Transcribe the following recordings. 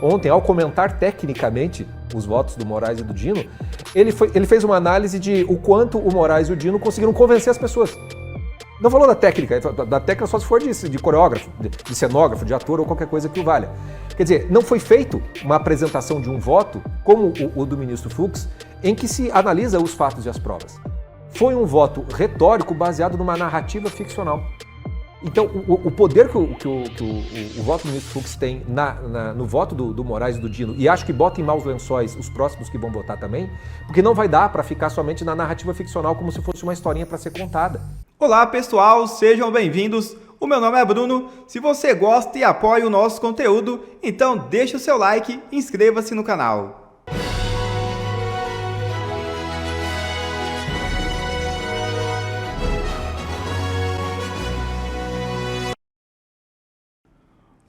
ontem, ao comentar tecnicamente os votos do Moraes e do Dino, ele fez uma análise de o quanto o Moraes e o Dino conseguiram convencer as pessoas. Não falou da técnica só se for de coreógrafo, de cenógrafo, de ator ou qualquer coisa que o valha. Quer dizer, não foi feito uma apresentação de um voto, como o do ministro Fux, em que se analisa os fatos e as provas. Foi um voto retórico baseado numa narrativa ficcional. Então, o poder que o voto do ministro Fux tem no voto do Moraes e do Dino, e acho que bota em maus lençóis os próximos que vão votar também, porque não vai dar para ficar somente na narrativa ficcional como se fosse uma historinha para ser contada. Olá pessoal, sejam bem-vindos. O meu nome é Bruno. Se você gosta e apoia o nosso conteúdo, então deixa o seu like e inscreva-se no canal.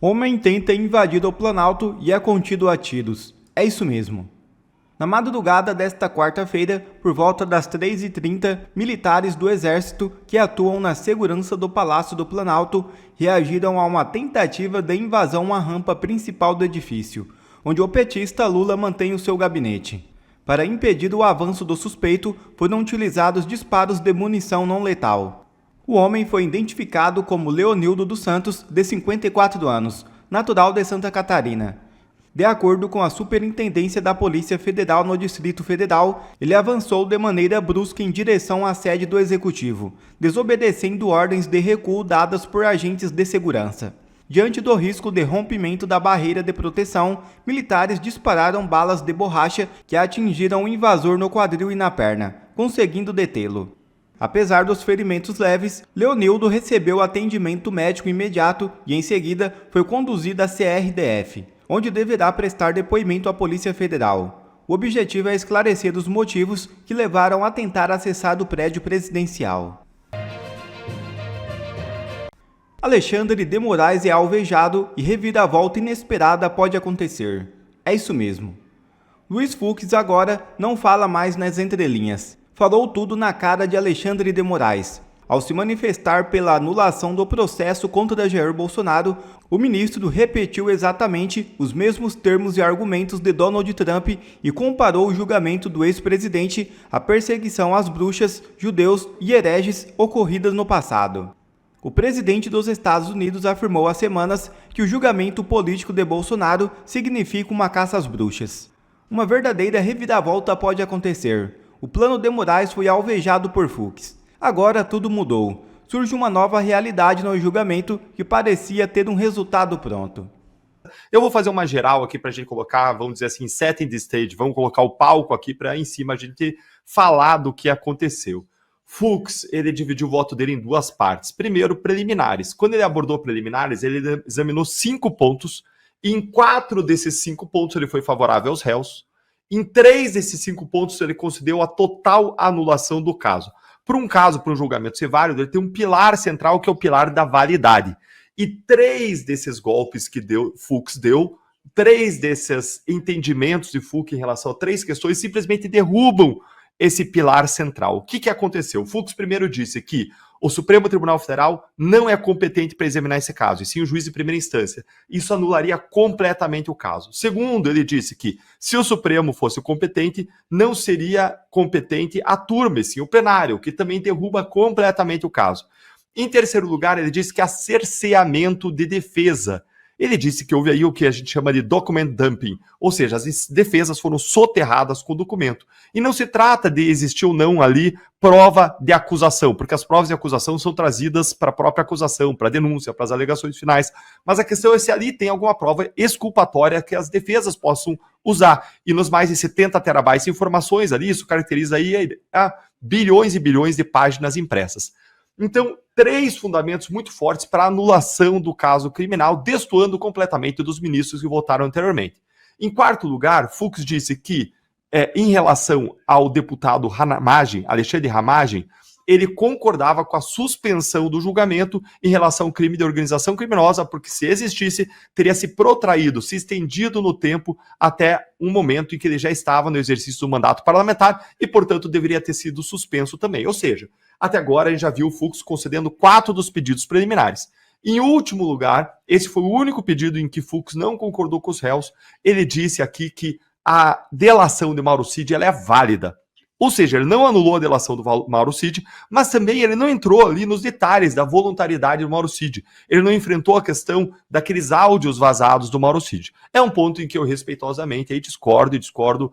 Homem tenta invadir o Planalto e é contido a tiros. É isso mesmo. Na madrugada desta quarta-feira, por volta das 3h30, militares do Exército que atuam na segurança do Palácio do Planalto reagiram a uma tentativa de invasão à rampa principal do edifício, onde o petista Lula mantém o seu gabinete. Para impedir o avanço do suspeito, foram utilizados disparos de munição não letal. O homem foi identificado como Leonildo dos Santos, de 54 anos, natural de Santa Catarina. De acordo com a Superintendência da Polícia Federal no Distrito Federal, ele avançou de maneira brusca em direção à sede do Executivo, desobedecendo ordens de recuo dadas por agentes de segurança. Diante do risco de rompimento da barreira de proteção, militares dispararam balas de borracha que atingiram o invasor no quadril e na perna, conseguindo detê-lo. Apesar dos ferimentos leves, Leonildo recebeu atendimento médico imediato e, em seguida, foi conduzido à CRDF, onde deverá prestar depoimento à Polícia Federal. O objetivo é esclarecer os motivos que levaram a tentar acessar o prédio presidencial. Alexandre de Moraes é alvejado e reviravolta inesperada pode acontecer. É isso mesmo. Luiz Fux agora não fala mais nas entrelinhas. Falou tudo na cara de Alexandre de Moraes. Ao se manifestar pela anulação do processo contra Jair Bolsonaro, o ministro repetiu exatamente os mesmos termos e argumentos de Donald Trump e comparou o julgamento do ex-presidente à perseguição às bruxas, judeus e hereges ocorridas no passado. O presidente dos Estados Unidos afirmou há semanas que o julgamento político de Bolsonaro significa uma caça às bruxas. Uma verdadeira reviravolta pode acontecer. O plano de Moraes foi alvejado por Fux. Agora tudo mudou. Surge uma nova realidade no julgamento que parecia ter um resultado pronto. Eu vou fazer uma geral aqui para a gente colocar, vamos dizer assim, setting the stage, vamos colocar o palco aqui para em cima a gente falar do que aconteceu. Fux, ele dividiu o voto dele em duas partes. Primeiro, preliminares. Quando ele abordou preliminares, ele examinou 5 pontos e em 4 desses 5 pontos ele foi favorável aos réus. Em 3 desses 5 pontos, ele concedeu a total anulação do caso. Para um julgamento ser válido, ele tem um pilar central, que é o pilar da validade. E 3 desses golpes que Fux deu, 3 desses entendimentos de Fux em relação a 3 questões, simplesmente derrubam esse pilar central. O que aconteceu? Fux primeiro disse que o Supremo Tribunal Federal não é competente para examinar esse caso, e sim o juiz de primeira instância. Isso anularia completamente o caso. Segundo, ele disse que se o Supremo fosse competente, não seria competente a turma, e sim o plenário, que também derruba completamente o caso. Em terceiro lugar, ele disse que há cerceamento de defesa. Ele disse que houve aí o que a gente chama de document dumping, ou seja, as defesas foram soterradas com o documento. E não se trata de existir ou não ali prova de acusação, porque as provas de acusação são trazidas para a própria acusação, para a denúncia, para as alegações finais. Mas a questão é se ali tem alguma prova exculpatória que as defesas possam usar. E nos mais de 70 terabytes de informações ali, isso caracteriza aí bilhões e bilhões de páginas impressas. Então, 3 fundamentos muito fortes para a anulação do caso criminal, destoando completamente dos ministros que votaram anteriormente. Em quarto lugar, Fux disse que, em relação ao deputado Ramagem, Alexandre Ramagem, ele concordava com a suspensão do julgamento em relação ao crime de organização criminosa, porque se existisse, teria se protraído, se estendido no tempo até um momento em que ele já estava no exercício do mandato parlamentar e, portanto, deveria ter sido suspenso também. Ou seja, até agora a gente já viu o Fux concedendo 4 dos pedidos preliminares. Em último lugar, esse foi o único pedido em que Fux não concordou com os réus. Ele disse aqui que a delação de Mauro Cid ela é válida. Ou seja, ele não anulou a delação do Mauro Cid, mas também ele não entrou ali nos detalhes da voluntariedade do Mauro Cid. Ele não enfrentou a questão daqueles áudios vazados do Mauro Cid. É um ponto em que eu respeitosamente aí discordo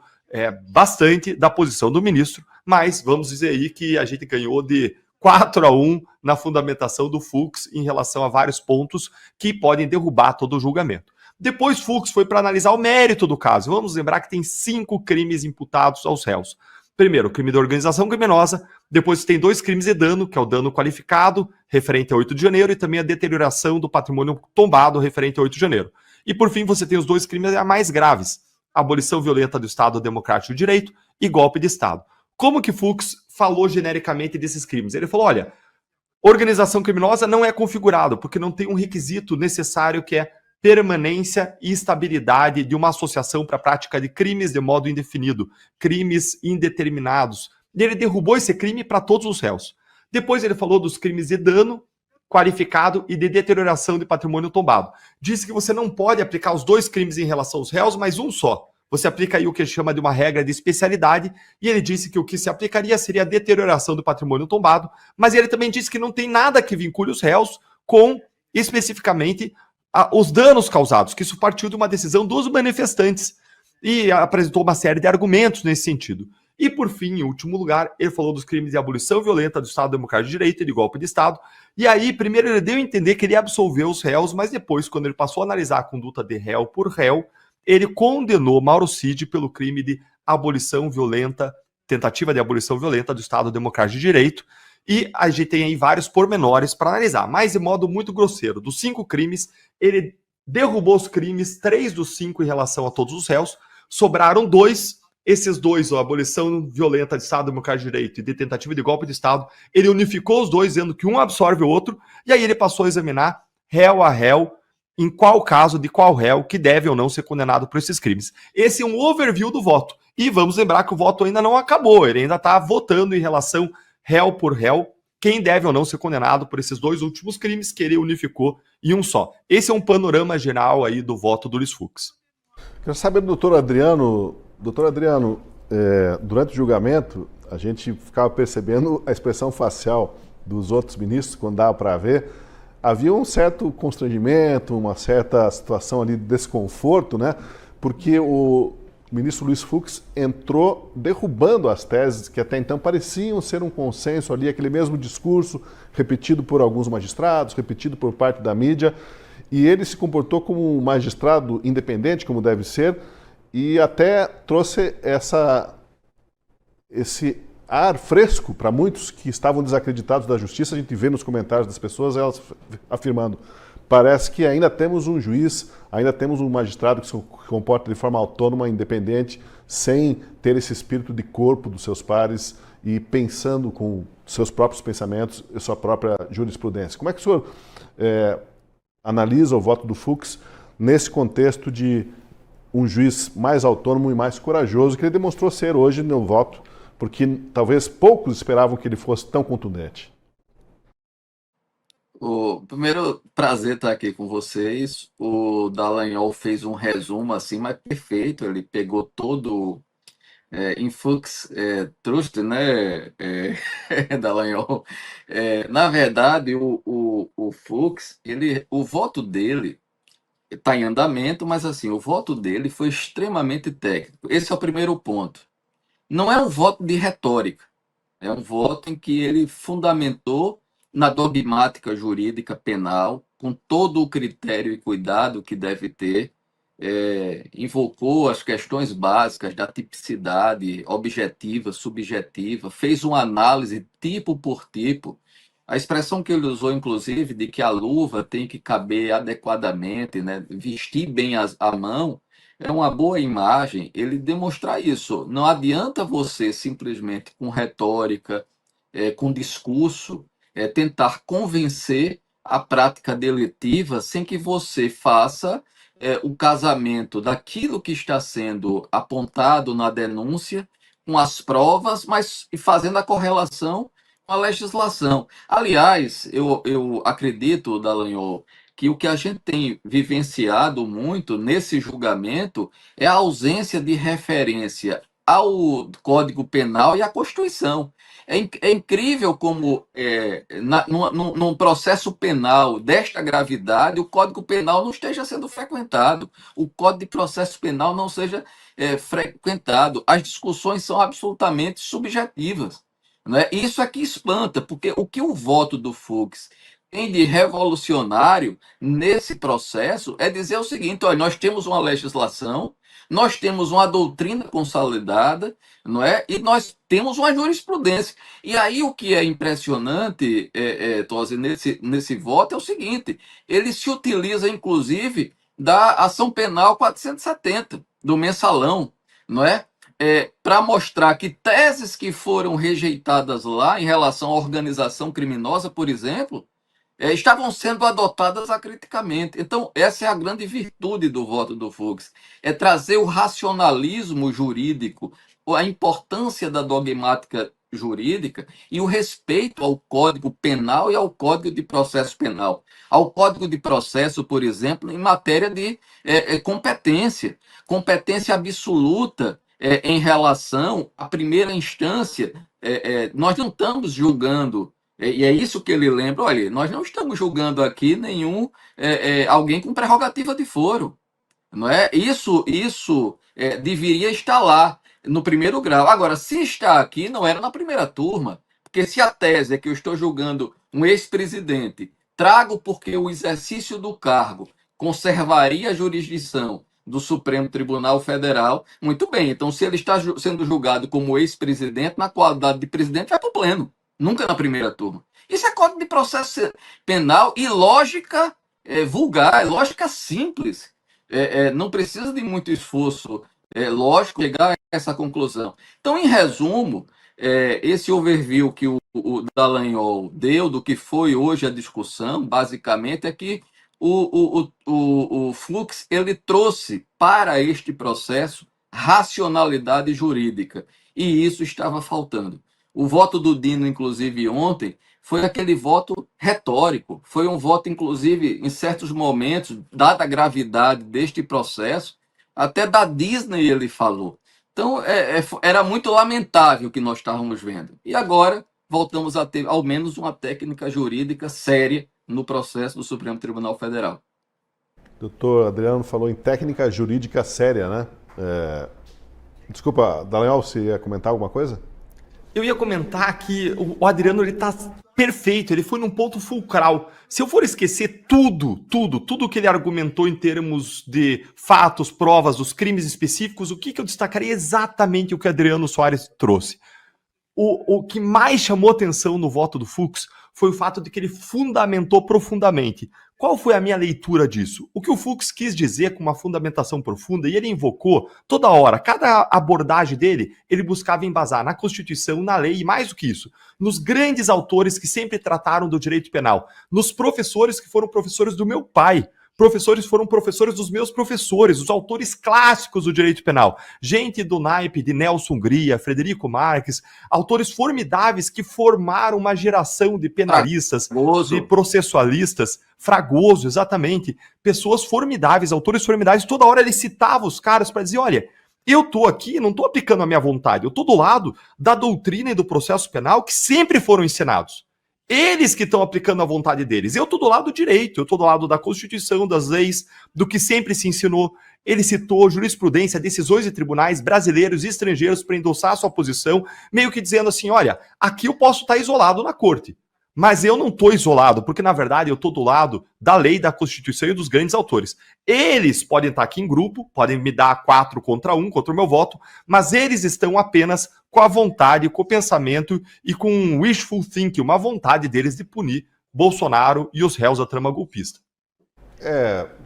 bastante da posição do ministro, mas vamos dizer aí que a gente ganhou de 4-1 na fundamentação do Fux em relação a vários pontos que podem derrubar todo o julgamento. Depois Fux foi para analisar o mérito do caso. Vamos lembrar que tem 5 crimes imputados aos réus. Primeiro, o crime de organização criminosa, depois tem 2 crimes de dano, que é o dano qualificado, referente a 8 de janeiro, e também a deterioração do patrimônio tombado, referente a 8 de janeiro. E por fim, você tem os 2 crimes mais graves, abolição violenta do Estado Democrático de Direito e golpe de Estado. Como que Fux falou genericamente desses crimes? Ele falou, olha, organização criminosa não é configurado, porque não tem um requisito necessário que é permanência e estabilidade de uma associação para a prática de crimes de modo indefinido, crimes indeterminados. E ele derrubou esse crime para todos os réus. Depois ele falou dos crimes de dano qualificado e de deterioração de patrimônio tombado. Disse que você não pode aplicar os 2 crimes em relação aos réus, mas um só. Você aplica aí o que chama de uma regra de especialidade, e ele disse que o que se aplicaria seria a deterioração do patrimônio tombado, mas ele também disse que não tem nada que vincule os réus com, especificamente, os danos causados, que isso partiu de uma decisão dos manifestantes, e apresentou uma série de argumentos nesse sentido. E, por fim, em último lugar, ele falou dos crimes de abolição violenta do Estado Democrático de Direito e de golpe de Estado. E aí, primeiro, ele deu a entender que ele absolveu os réus, mas depois, quando ele passou a analisar a conduta de réu por réu, ele condenou Mauro Cid pelo crime de abolição violenta, tentativa de abolição violenta do Estado Democrático de Direito. E a gente tem aí vários pormenores para analisar, mas de modo muito grosseiro. Dos 5 crimes, ele derrubou os crimes, 3 dos 5 em relação a todos os réus, sobraram 2. Esses 2, a abolição violenta de Estado Democrático de Direito e de tentativa de golpe de Estado, ele unificou os 2, dizendo que um absorve o outro, e aí ele passou a examinar réu a réu, em qual caso de qual réu que deve ou não ser condenado por esses crimes. Esse é um overview do voto. E vamos lembrar que o voto ainda não acabou, ele ainda está votando em relação réu por réu, quem deve ou não ser condenado por esses 2 últimos crimes que ele unificou em um só. Esse é um panorama geral aí do voto do Luiz Fux. Quero saber do doutor Adriano. Doutor Adriano, durante o julgamento, a gente ficava percebendo a expressão facial dos outros ministros, quando dava para ver. Havia um certo constrangimento, uma certa situação ali de desconforto, né? Porque o ministro Luiz Fux entrou derrubando as teses que até então pareciam ser um consenso ali, aquele mesmo discurso repetido por alguns magistrados, repetido por parte da mídia, e ele se comportou como um magistrado independente, como deve ser, e até trouxe esse ar fresco para muitos que estavam desacreditados da justiça. A gente vê nos comentários das pessoas elas afirmando: parece que ainda temos um juiz, ainda temos um magistrado que se comporta de forma autônoma, independente, sem ter esse espírito de corpo dos seus pares e pensando com seus próprios pensamentos e sua própria jurisprudência. Como é que o senhor analisa o voto do Fux nesse contexto de um juiz mais autônomo e mais corajoso, que ele demonstrou ser hoje no voto, porque talvez poucos esperavam que ele fosse tão contundente? O primeiro prazer estar aqui com vocês. O Dallagnol fez um resumo assim, mas perfeito. Ele pegou todo em Fux Trust, né, Dallagnol. Na verdade, o Fux, o voto dele está em andamento, mas assim, o voto dele foi extremamente técnico. Esse é o primeiro ponto. Não é um voto de retórica, é um voto em que ele fundamentou na dogmática jurídica penal, com todo o critério e cuidado que deve ter, invocou as questões básicas da tipicidade objetiva, subjetiva, fez uma análise tipo por tipo. A expressão que ele usou, inclusive, de que a luva tem que caber adequadamente, né, vestir bem a mão, é uma boa imagem ele demonstrar isso. Não adianta você simplesmente com retórica, com discurso, tentar convencer a prática deletiva sem que você faça o casamento daquilo que está sendo apontado na denúncia com as provas, mas fazendo a correlação uma legislação. Aliás, eu acredito, Dallagnol, que o que a gente tem vivenciado muito nesse julgamento é a ausência de referência ao Código Penal e à Constituição. É incrível como, num processo penal desta gravidade, o Código Penal não esteja sendo frequentado, o Código de Processo Penal não seja frequentado. As discussões são absolutamente subjetivas. Né? Isso é que espanta, porque o que o voto do Fux tem de revolucionário nesse processo é dizer o seguinte: olha, nós temos uma legislação, nós temos uma doutrina consolidada, não é? E nós temos uma jurisprudência. E aí o que é impressionante, Tosi, nesse voto é o seguinte: ele se utiliza, inclusive, da ação penal 470, do mensalão, não é? Para mostrar que teses que foram rejeitadas lá em relação à organização criminosa, por exemplo, estavam sendo adotadas acriticamente. Então, essa é a grande virtude do voto do Fux, é trazer o racionalismo jurídico, a importância da dogmática jurídica e o respeito ao Código Penal e ao Código de Processo Penal. Ao Código de Processo, por exemplo, em matéria de competência absoluta em relação à primeira instância. Nós não estamos julgando, e é isso que ele lembra: olha, nós não estamos julgando aqui nenhum alguém com prerrogativa de foro. Não é? Isso deveria estar lá no primeiro grau. Agora, se está aqui, não era na primeira turma. Porque se a tese é que eu estou julgando um ex-presidente, trago porque o exercício do cargo conservaria a jurisdição do Supremo Tribunal Federal, muito bem. Então, se ele está sendo julgado como ex-presidente, na qualidade de presidente, vai para o pleno. Nunca na primeira turma. Isso é Código de Processo Penal e lógica vulgar, lógica simples. Não precisa de muito esforço lógico chegar a essa conclusão. Então, em resumo, esse overview que o Dallagnol deu do que foi hoje a discussão, basicamente, é que o Fux ele trouxe para este processo racionalidade jurídica, e isso estava faltando. O voto do Dino, inclusive, ontem, foi aquele voto retórico, foi um voto, inclusive, em certos momentos, dada a gravidade deste processo, até da Disney ele falou. Então, era muito lamentável o que nós estávamos vendo. E agora, voltamos a ter, ao menos, uma técnica jurídica séria no processo do Supremo Tribunal Federal. Doutor Adriano falou em técnica jurídica séria, né? Desculpa, Dallagnol, você ia comentar alguma coisa? Eu ia comentar que o Adriano ele tá perfeito, ele foi num ponto fulcral. Se eu for esquecer tudo que ele argumentou em termos de fatos, provas, dos crimes específicos, o que eu destacaria exatamente o que Adriano Soares trouxe. O que mais chamou atenção no voto do Fux foi o fato de que ele fundamentou profundamente. Qual foi a minha leitura disso? O que o Fux quis dizer com uma fundamentação profunda, e ele invocou toda hora, cada abordagem dele, ele buscava embasar na Constituição, na lei, e mais do que isso, nos grandes autores que sempre trataram do direito penal, nos professores que foram professores do meu pai, professores foram professores dos meus professores, os autores clássicos do direito penal. Gente do naipe de Nelson Hungria, Frederico Marques, autores formidáveis que formaram uma geração de penalistas, de processualistas. Fragoso, exatamente. Pessoas formidáveis, autores formidáveis. Toda hora ele citava os caras para dizer: olha, eu tô aqui, não tô aplicando a minha vontade, eu tô do lado da doutrina e do processo penal que sempre foram ensinados. Eles que estão aplicando a vontade deles. Eu estou do lado do direito, eu estou do lado da Constituição, das leis, do que sempre se ensinou. Ele citou jurisprudência, decisões de tribunais brasileiros e estrangeiros para endossar a sua posição, meio que dizendo assim: olha, aqui eu posso estar isolado na corte, mas eu não estou isolado, porque na verdade eu estou do lado da lei, da Constituição e dos grandes autores. Eles podem estar aqui em grupo, podem me dar 4 contra 1, contra o meu voto, mas eles estão apenas com a vontade, com o pensamento e com um wishful thinking, uma vontade deles de punir Bolsonaro e os réus da trama golpista.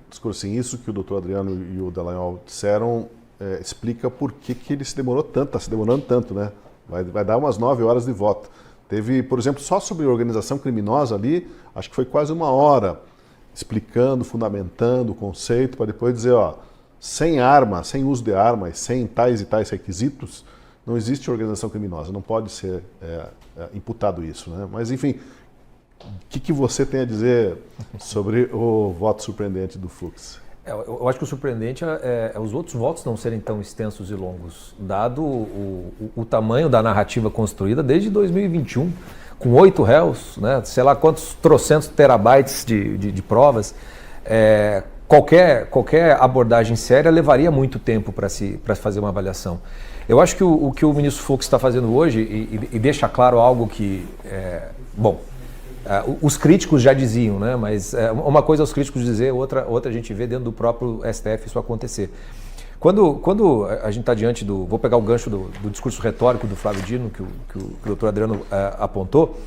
Discurso assim, isso que o doutor Adriano e o Dallagnol disseram explica por que ele se demorou tanto, está se demorando tanto, né? Vai dar umas 9 horas de voto. Teve, por exemplo, só sobre organização criminosa ali, acho que foi quase 1 hora, explicando, fundamentando o conceito, para depois dizer, ó, sem arma, sem uso de armas, sem tais e tais requisitos, não existe organização criminosa, não pode ser imputado isso, né? Mas, enfim, o que você tem a dizer sobre o voto surpreendente do Fux? Eu acho que o surpreendente é os outros votos não serem tão extensos e longos, dado o tamanho da narrativa construída desde 2021, com 8 réus, né, sei lá quantos trocentos terabytes de provas. Qualquer abordagem séria levaria muito tempo para fazer uma avaliação. Eu acho que o que o ministro Fux está fazendo hoje, e deixa claro algo que, os críticos já diziam, né? Mas uma coisa é os críticos dizer, outra a gente vê dentro do próprio STF isso acontecer. Quando a gente está diante do... Vou pegar o gancho do discurso retórico do Flávio Dino, que o doutor Adriano apontou.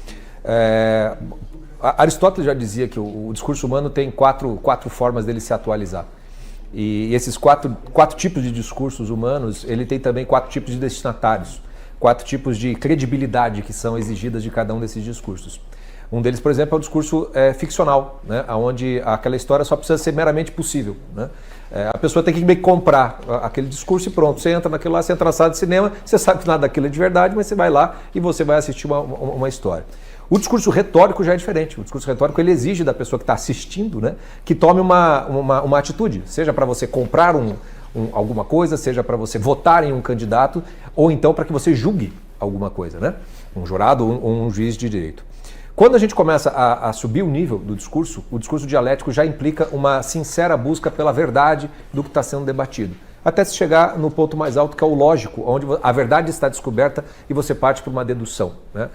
Aristóteles já dizia que o discurso humano tem quatro formas dele se atualizar. E esses quatro tipos de discursos humanos, ele tem também 4 tipos de destinatários, 4 tipos de credibilidade que são exigidas de cada um desses discursos. Um deles, por exemplo, é o discurso ficcional, né, onde aquela história só precisa ser meramente possível, né? A pessoa tem que meio que comprar aquele discurso e pronto, você entra naquilo lá, você entra na sala de cinema, você sabe que nada daquilo é de verdade, mas você vai lá e você vai assistir uma história. O discurso retórico já é diferente. O discurso retórico ele exige da pessoa que está assistindo, né, que tome uma atitude, seja para você comprar alguma coisa, seja para você votar em um candidato, ou então para que você julgue alguma coisa, né? Um jurado ou um juiz de direito. Quando a gente começa a subir o nível do discurso, o discurso dialético já implica uma sincera busca pela verdade do que está sendo debatido. Até se chegar no ponto mais alto, que é o lógico, onde a verdade está descoberta e você parte para uma dedução, né?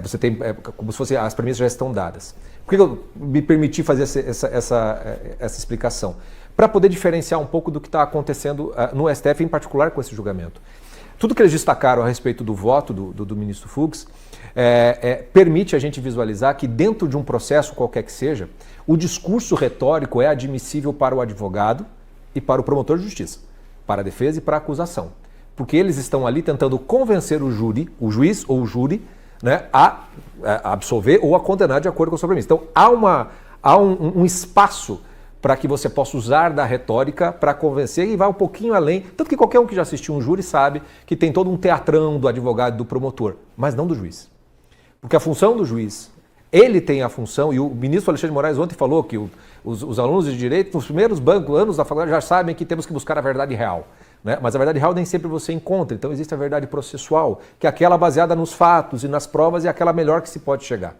Você tem como se fosse as premissas já estão dadas. Por que eu me permiti fazer essa explicação? Para poder diferenciar um pouco do que está acontecendo no STF, em particular com esse julgamento. Tudo que eles destacaram a respeito do voto do ministro Fux permite a gente visualizar que dentro de um processo qualquer que seja, o discurso retórico é admissível para o advogado e para o promotor de justiça, para a defesa e para a acusação. Porque eles estão ali tentando convencer o juiz ou o júri, né, a absolver ou a condenar de acordo com a sua premissa. Então há um espaço para que você possa usar da retórica para convencer e vai um pouquinho além. Tanto que qualquer um que já assistiu um júri sabe que tem todo um teatrão do advogado e do promotor, mas não do juiz. Porque a função do juiz, ele tem a função, e o ministro Alexandre de Moraes ontem falou que os alunos de direito, nos primeiros anos da faculdade, já sabem que temos que buscar a verdade real, né? Mas a verdade real nem sempre você encontra, então existe a verdade processual, que é aquela baseada nos fatos e nas provas e aquela melhor que se pode chegar.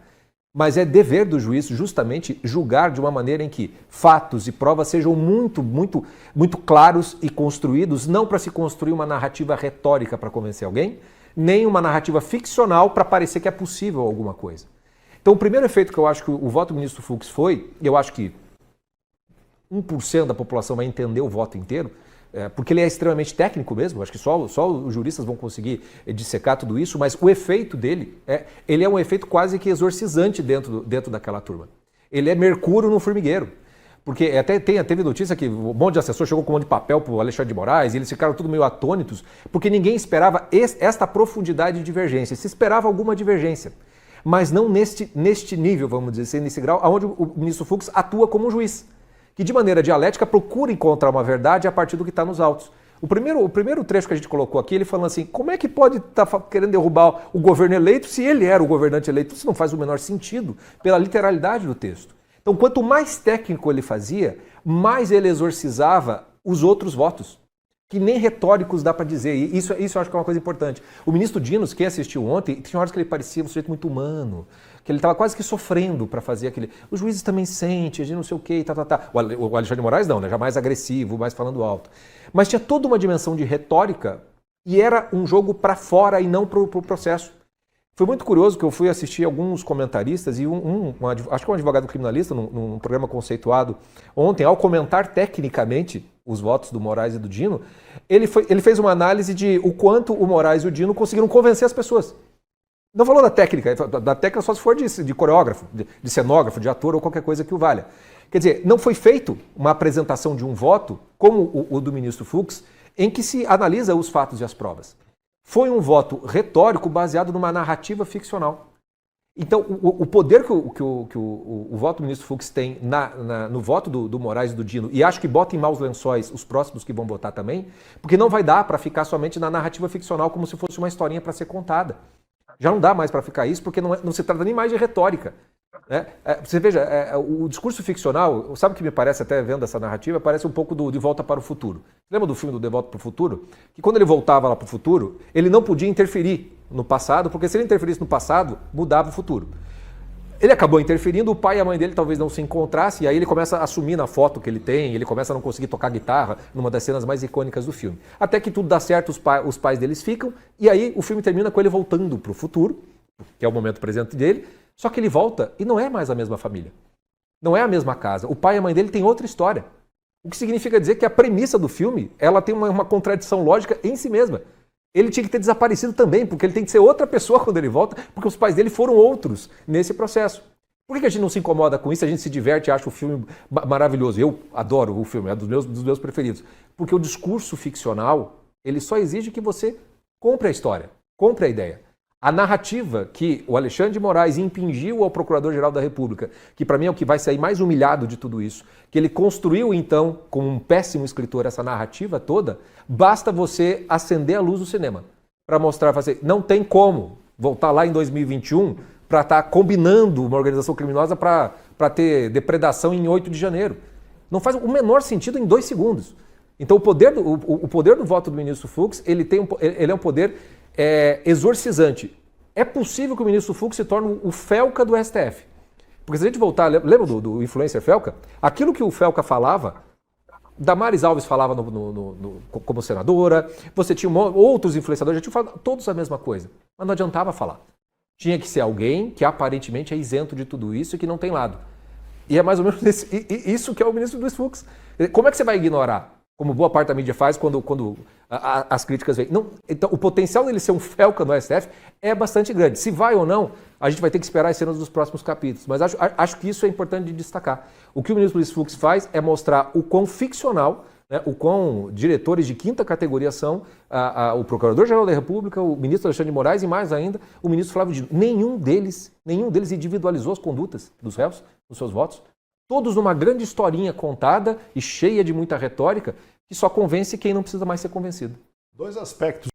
Mas é dever do juiz justamente julgar de uma maneira em que fatos e provas sejam muito, muito, muito claros e construídos, não para se construir uma narrativa retórica para convencer alguém, nem uma narrativa ficcional para parecer que é possível alguma coisa. Então o primeiro efeito que eu acho que o voto do ministro Fux foi, eu acho que 1% da população vai entender o voto inteiro, porque ele é extremamente técnico mesmo, acho que só os juristas vão conseguir dissecar tudo isso, mas o efeito dele, ele é um efeito quase que exorcizante dentro daquela turma. Ele é mercúrio no formigueiro, porque até teve notícia que um monte de assessor chegou com um monte de papel para o Alexandre de Moraes e eles ficaram tudo meio atônitos, porque ninguém esperava esta profundidade de divergência, se esperava alguma divergência, mas não neste nível, vamos dizer assim, nesse grau, onde o ministro Fux atua como um juiz, que de maneira dialética procura encontrar uma verdade a partir do que está nos autos. O primeiro trecho que a gente colocou aqui, ele falando assim, como é que pode estar querendo derrubar o governo eleito se ele era o governante eleito? Isso não faz o menor sentido pela literalidade do texto. Então, quanto mais técnico ele fazia, mais ele exorcizava os outros votos, que nem retóricos dá para dizer. E isso eu acho que é uma coisa importante. O ministro Dinos, quem assistiu ontem, tinha horas que ele parecia um sujeito muito humano, que ele estava quase que sofrendo para fazer aquele... Os juízes também sentem, a gente não sei o quê, tá. O Alexandre de Moraes não, né? Já mais agressivo, mais falando alto. Mas tinha toda uma dimensão de retórica e era um jogo para fora e não para o processo. Foi muito curioso que eu fui assistir alguns comentaristas e acho que um advogado criminalista, num programa conceituado ontem, ao comentar tecnicamente os votos do Moraes e do Dino, ele fez uma análise de o quanto o Moraes e o Dino conseguiram convencer as pessoas. Não falou da técnica só se for de coreógrafo, de cenógrafo, de ator ou qualquer coisa que o valha. Quer dizer, não foi feito uma apresentação de um voto, como o do ministro Fux, em que se analisa os fatos e as provas. Foi um voto retórico baseado numa narrativa ficcional. Então, o poder que o voto do ministro Fux tem no voto do Moraes e do Dino, e acho que bota em maus lençóis os próximos que vão votar também, porque não vai dar para ficar somente na narrativa ficcional como se fosse uma historinha para ser contada. Já não dá mais para ficar isso, porque não se trata nem mais de retórica. Né? Você veja, o discurso ficcional, sabe o que me parece, até vendo essa narrativa, parece um pouco do De Volta para o Futuro. Lembra do filme do De Volta para o Futuro? Que quando ele voltava lá para o futuro, ele não podia interferir no passado, porque se ele interferisse no passado, mudava o futuro. Ele acabou interferindo, o pai e a mãe dele talvez não se encontrassem, e aí ele começa a assumir na foto que ele tem, ele começa a não conseguir tocar guitarra, numa das cenas mais icônicas do filme. Até que tudo dá certo, os pais deles ficam, e aí o filme termina com ele voltando para o futuro, que é o momento presente dele, só que ele volta e não é mais a mesma família. Não é a mesma casa. O pai e a mãe dele têm outra história. O que significa dizer que a premissa do filme, ela tem uma contradição lógica em si mesma. Ele tinha que ter desaparecido também, porque ele tem que ser outra pessoa quando ele volta, porque os pais dele foram outros nesse processo. Por que a gente não se incomoda com isso? A gente se diverte e acha o filme maravilhoso. Eu adoro o filme, é dos meus preferidos. Porque o discurso ficcional, ele só exige que você compre a história, compre a ideia. A narrativa que o Alexandre de Moraes impingiu ao Procurador-Geral da República, que para mim é o que vai sair mais humilhado de tudo isso, que ele construiu então, como um péssimo escritor, essa narrativa toda, basta você acender a luz do cinema para mostrar, fazer, não tem como voltar lá em 2021 para estar combinando uma organização criminosa para ter depredação em 8 de janeiro. Não faz o menor sentido em 2 segundos. Então o poder do voto do ministro Fux, ele é um poder exorcizante. É possível que o ministro Fux se torne o Felca do STF. Porque se a gente voltar, lembra do influencer Felca? Aquilo que o Felca falava, Damares Alves falava como senadora, você tinha outros influenciadores, já tinham falado todos a mesma coisa, mas não adiantava falar. Tinha que ser alguém que aparentemente é isento de tudo isso e que não tem lado. E é mais ou menos isso que é o ministro Luiz Fux. Como é que você vai ignorar? Como boa parte da mídia faz quando as críticas vêm. Não, então, o potencial dele ser um Felca no STF é bastante grande. Se vai ou não, a gente vai ter que esperar as cenas dos próximos capítulos. Mas acho que isso é importante de destacar. O que o ministro Luiz Fux faz é mostrar o quão ficcional, né, o quão diretores de quinta categoria são o Procurador-Geral da República, o ministro Alexandre de Moraes e mais ainda o ministro Flávio Dino. Nenhum deles individualizou as condutas dos réus, dos seus votos. Todos numa grande historinha contada e cheia de muita retórica que só convence quem não precisa mais ser convencido. 2 aspectos